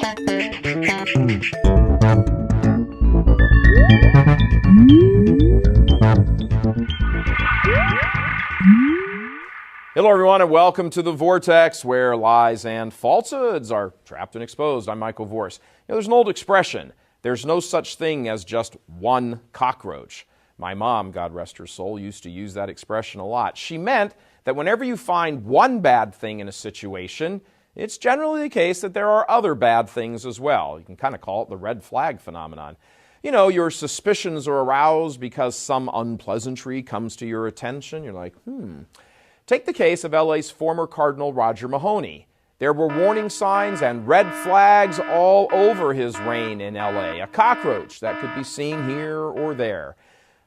Hello everyone and welcome to The Vortex, where lies and falsehoods are trapped and exposed. I'm Michael Vorse. There's an old expression, there's no such thing as just one cockroach. My mom, God rest her soul, used to use that expression a lot. She meant that whenever you find one bad thing in a situation, it's generally the case that there are other bad things as well. You can kind of call it the red flag phenomenon. You know, your suspicions are aroused because some unpleasantry comes to your attention. You're like, Take the case of LA's former Cardinal Roger Mahoney. There were warning signs and red flags all over his reign in LA, a cockroach that could be seen here or there.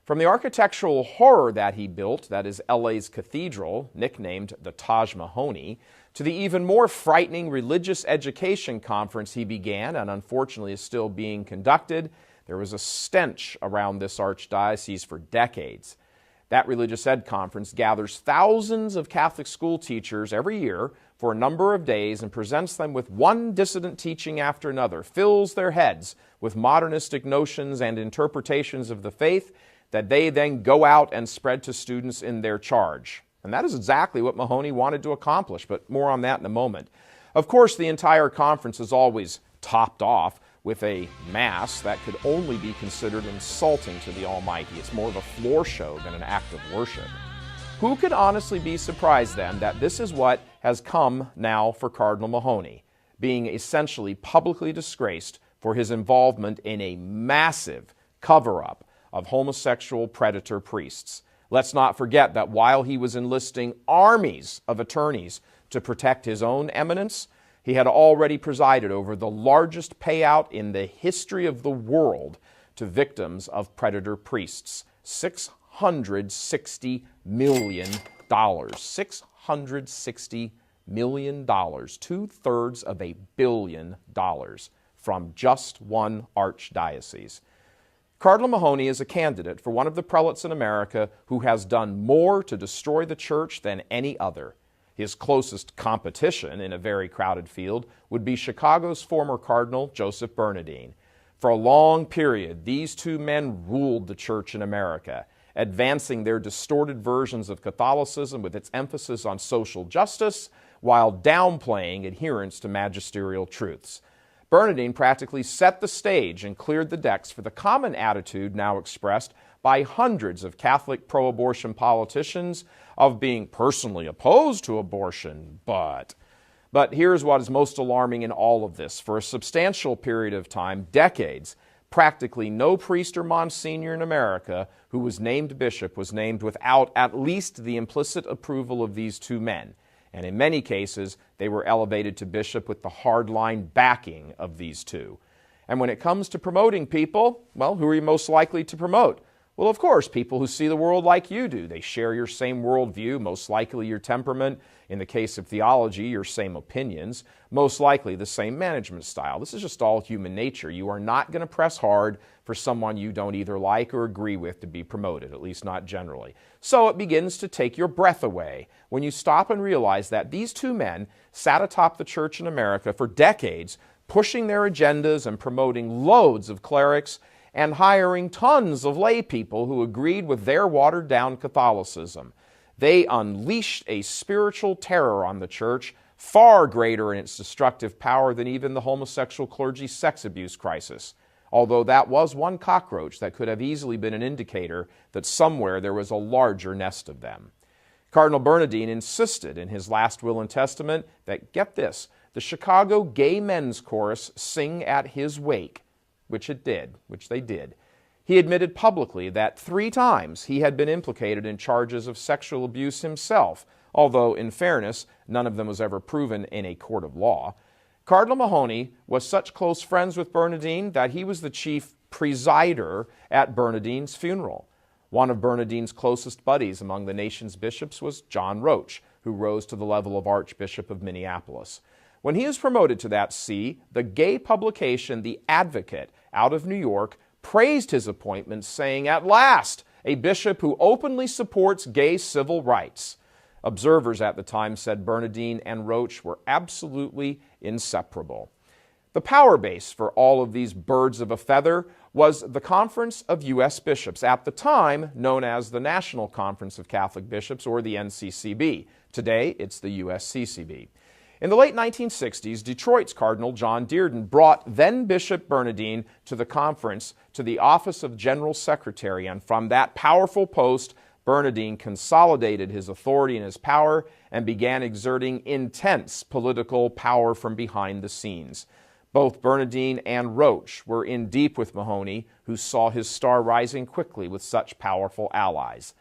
From the architectural horror that he built, that is LA's cathedral, nicknamed the Taj Mahoney, to the even more frightening religious education conference he began and unfortunately is still being conducted, there was a stench around this archdiocese for decades. That religious ed conference gathers thousands of Catholic school teachers every year for a number of days and presents them with one dissident teaching after another, fills their heads with modernistic notions and interpretations of the faith that they then go out and spread to students in their charge. And that is exactly what Mahoney wanted to accomplish, but more on that in a moment. Of course, the entire conference is always topped off with a mass that could only be considered insulting to the Almighty. It's more of a floor show than an act of worship. Who could honestly be surprised then that this is what has come now for Cardinal Mahoney, being essentially publicly disgraced for his involvement in a massive cover-up of homosexual predator priests? Let's not forget that while he was enlisting armies of attorneys to protect his own eminence, he had already presided over the largest payout in the history of the world to victims of predator priests. $660 million. $660 million. 2/3 of $1 billion from just one archdiocese. Cardinal Mahoney is a candidate for one of the prelates in America who has done more to destroy the church than any other. His closest competition in a very crowded field would be Chicago's former Cardinal, Joseph Bernardine. For a long period, these two men ruled the church in America, advancing their distorted versions of Catholicism with its emphasis on social justice while downplaying adherence to magisterial truths. Bernardine practically set the stage and cleared the decks for the common attitude now expressed by hundreds of Catholic pro-abortion politicians of being personally opposed to abortion, but here's what is most alarming in all of this. For a substantial period of time, decades, practically no priest or monsignor in America who was named bishop was named without at least the implicit approval of these two men. And in many cases, they were elevated to bishop with the hardline backing of these two. And when it comes to promoting people, well, who are you most likely to promote? Well, of course, people who see the world like you do. They share your same worldview, most likely your temperament. In the case of theology, your same opinions, most likely the same management style. This is just all human nature. You are not going to press hard for someone you don't either like or agree with to be promoted, at least not generally. So it begins to take your breath away when you stop and realize that these two men sat atop the church in America for decades, pushing their agendas and promoting loads of clerics and hiring tons of lay people who agreed with their watered-down Catholicism. They unleashed a spiritual terror on the church, far greater in its destructive power than even the homosexual clergy sex abuse crisis, although that was one cockroach that could have easily been an indicator that somewhere there was a larger nest of them. Cardinal Bernardine insisted in his last will and testament that, get this, the Chicago Gay Men's Chorus sing at his wake, which they did. He admitted publicly that 3 times he had been implicated in charges of sexual abuse himself, although, in fairness, none of them was ever proven in a court of law. Cardinal Mahoney was such close friends with Bernardine that he was the chief presider at Bernardine's funeral. One of Bernardine's closest buddies among the nation's bishops was John Roach, who rose to the level of Archbishop of Minneapolis. When he was promoted to that see, the gay publication The Advocate out of New York praised his appointment, saying, "At last, a bishop who openly supports gay civil rights." Observers at the time said Bernardine and Roach were absolutely inseparable. The power base for all of these birds of a feather was the Conference of U.S. Bishops, at the time known as the National Conference of Catholic Bishops, or the NCCB. Today, it's the USCCB. In the late 1960s, Detroit's Cardinal John Dearden brought then-Bishop Bernardin to the conference to the office of General Secretary, and from that powerful post, Bernardin consolidated his authority and his power and began exerting intense political power from behind the scenes. Both Bernardin and Roach were in deep with Mahoney, who saw his star rising quickly with such powerful allies.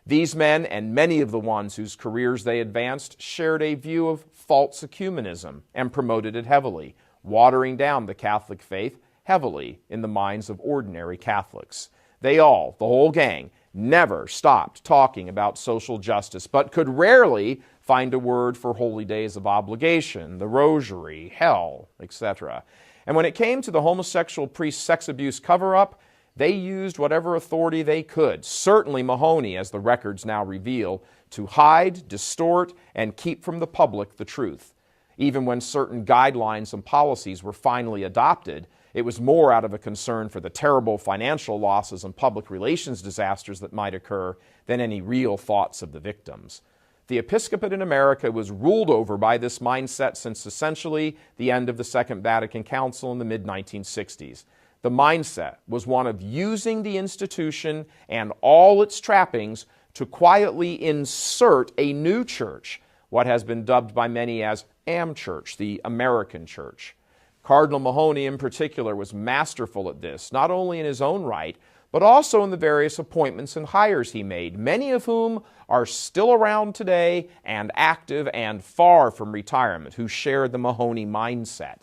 These men, and many of the ones whose careers they advanced, shared a view of false ecumenism and promoted it heavily, watering down the Catholic faith heavily in the minds of ordinary Catholics. They all, the whole gang, never stopped talking about social justice, but could rarely find a word for holy days of obligation, the rosary, hell, etc. And when it came to the homosexual priest's sex abuse cover-up, they used whatever authority they could, certainly Mahoney, as the records now reveal, to hide, distort, and keep from the public the truth. Even when certain guidelines and policies were finally adopted, it was more out of a concern for the terrible financial losses and public relations disasters that might occur than any real thoughts of the victims. The episcopate in America was ruled over by this mindset since essentially the end of the Second Vatican Council in the mid-1960s. The mindset was one of using the institution and all its trappings to quietly insert a new church, what has been dubbed by many as Am-Church, the American Church. Cardinal Mahoney in particular was masterful at this, not only in his own right, but also in the various appointments and hires he made, many of whom are still around today and active and far from retirement, who share the Mahoney mindset.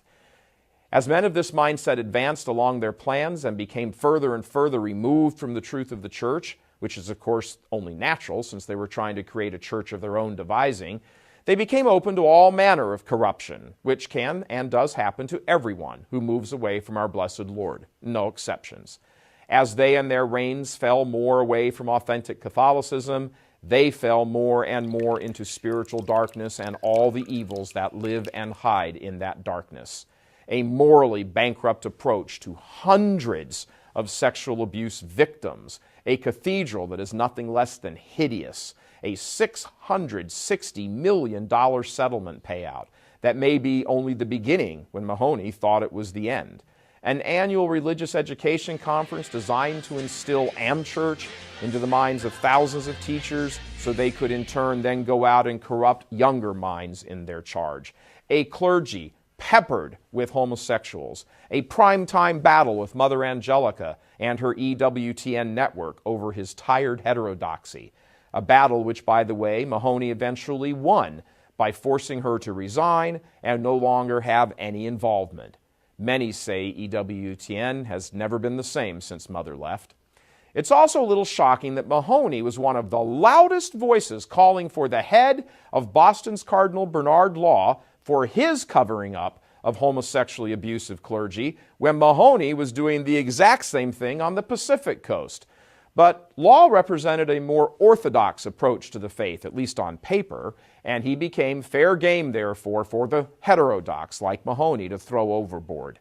As men of this mindset advanced along their plans and became further and further removed from the truth of the church, which is of course only natural since they were trying to create a church of their own devising, they became open to all manner of corruption, which can and does happen to everyone who moves away from our blessed Lord, no exceptions. As they and their reigns fell more away from authentic Catholicism, they fell more and more into spiritual darkness and all the evils that live and hide in that darkness. A morally bankrupt approach to hundreds of sexual abuse victims, a cathedral that is nothing less than hideous, a $660 million settlement payout that may be only the beginning when Mahoney thought it was the end, an annual religious education conference designed to instill Am-Church into the minds of thousands of teachers so they could in turn then go out and corrupt younger minds in their charge, a clergy peppered with homosexuals, a primetime battle with Mother Angelica and her EWTN network over his tired heterodoxy, a battle which, by the way, Mahoney eventually won by forcing her to resign and no longer have any involvement. Many say EWTN has never been the same since Mother left. It's also a little shocking that Mahoney was one of the loudest voices calling for the head of Boston's Cardinal Bernard Law for his covering up of homosexually abusive clergy when Mahoney was doing the exact same thing on the Pacific Coast. But Law represented a more orthodox approach to the faith, at least on paper, and he became fair game, therefore, for the heterodox like Mahoney to throw overboard.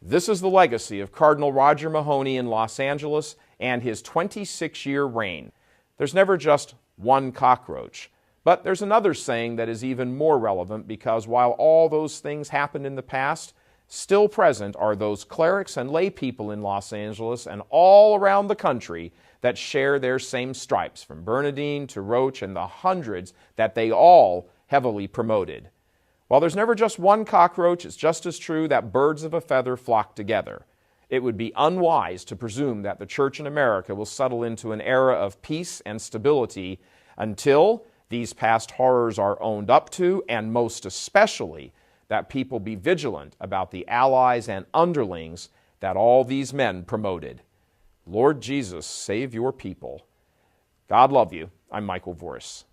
This is the legacy of Cardinal Roger Mahoney in Los Angeles and his 26-year reign. There's never just one cockroach. But there's another saying that is even more relevant because while all those things happened in the past, still present are those clerics and lay people in Los Angeles and all around the country that share their same stripes, from Bernardin to Roach and the hundreds that they all heavily promoted. While there's never just one cockroach, it's just as true that birds of a feather flock together. It would be unwise to presume that the Church in America will settle into an era of peace and stability until these past horrors are owned up to, and most especially that people be vigilant about the allies and underlings that all these men promoted. Lord Jesus, save your people. God love you. I'm Michael Voris.